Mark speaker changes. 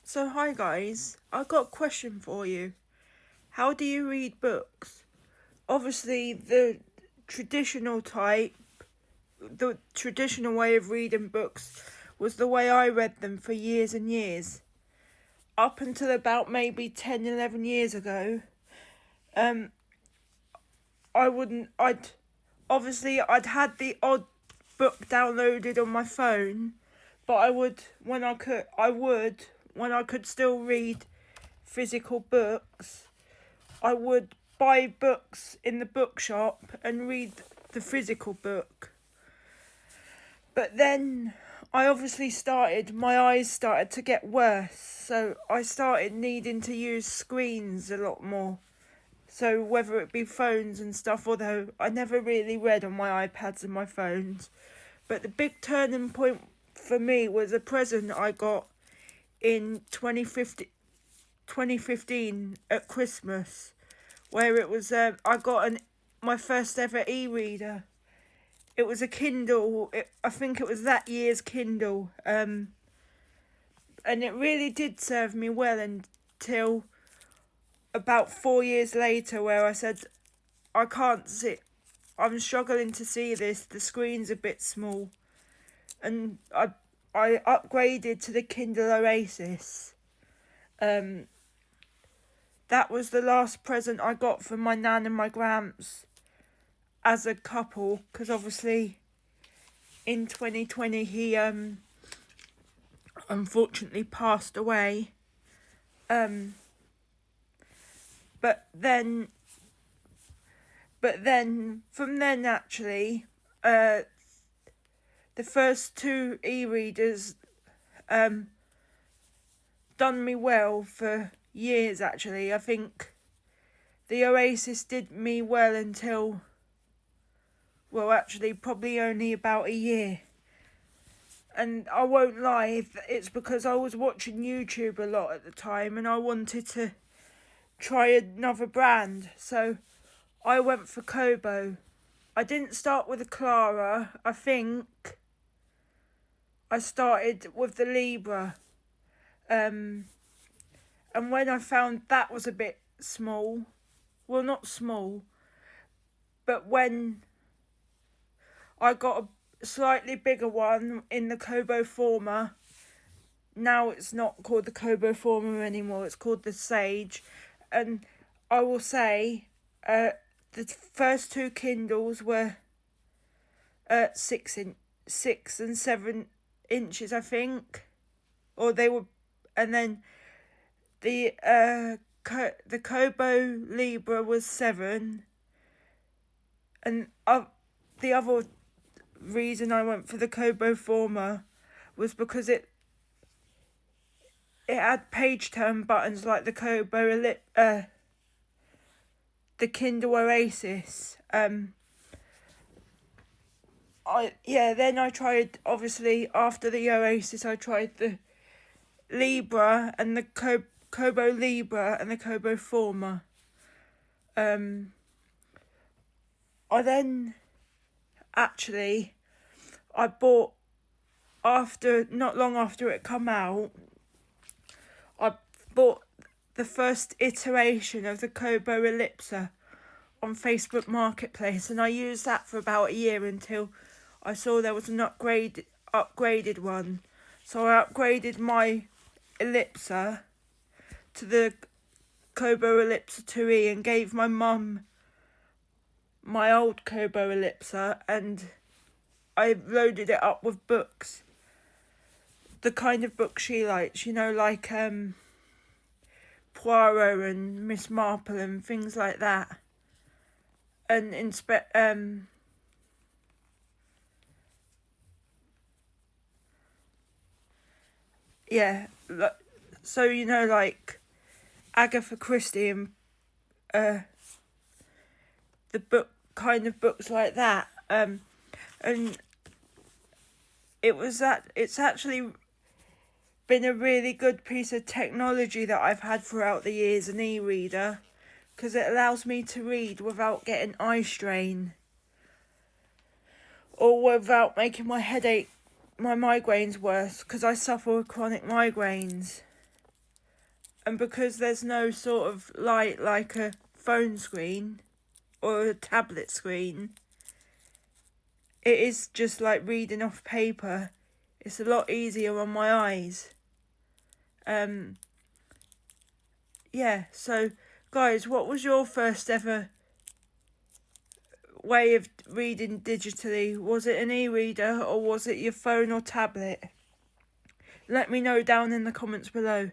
Speaker 1: So hi guys, I've got a question for you. How do you read books? Obviously the traditional way of reading books was the way I read them for years and years. Up until about maybe 10, 11 years ago, I'd had the odd book downloaded on my phone, but when I could still read physical books, I would buy books in the bookshop and read the physical book. But then my eyes started to get worse, so I started needing to use screens a lot more. So whether it be phones and stuff, although I never really read on my iPads and my phones. But the big turning point for me was a present I got in 2015 at Christmas, where it was I got my first ever e-reader. It was a Kindle. I think it was that year's Kindle, and it really did serve me well until about 4 years later, where I said, I can't see. I'm struggling to see this. The screen's a bit small, and I upgraded to the Kindle Oasis. That was the last present I got from my nan and my gramps as a couple, because obviously in 2020 he unfortunately passed away. But then from then actually, the first two e-readers done me well for years actually. I think the Oasis did me well until, well actually probably only about a year. And I won't lie, it's because I was watching YouTube a lot at the time and I wanted to try another brand, so I went for Kobo. I didn't start with a Clara. I think I started with the Libra, and when I found that was a bit small, well not small, but when I got a slightly bigger one in the Kobo Former, now it's not called the Kobo Former anymore, it's called the Sage, and I will say the first two Kindles were 6 and 7 inches, I think, or they were, and then the Kobo Libra was 7, and the other reason I went for the Kobo Former was because it had page turn buttons like the the Kindle Oasis. Then I tried, obviously after the Oasis, I tried the Libra and the Kobo Libra and the Kobo Former. I then actually I bought, not long after it come out, I bought the first iteration of the Kobo Ellipsa on Facebook Marketplace, and I used that for about a year until I saw there was an upgraded one. So I upgraded my Ellipsa to the Kobo Ellipsa 2E and gave my mum my old Kobo Ellipsa, and I loaded it up with books. The kind of books she likes, like Poirot and Miss Marple and things like that. And so like Agatha Christie and the kind of books like that. And it's actually been a really good piece of technology that I've had throughout the years, an e-reader, because it allows me to read without getting eye strain or without making my migraines worse, because I suffer with chronic migraines. And because there's no sort of light like a phone screen or a tablet screen, it is just like reading off paper. It's a lot easier on my eyes. Yeah, so guys, what was your first ever way of reading digitally? Was it an e-reader or was it your phone or tablet? Let me know down in the comments below.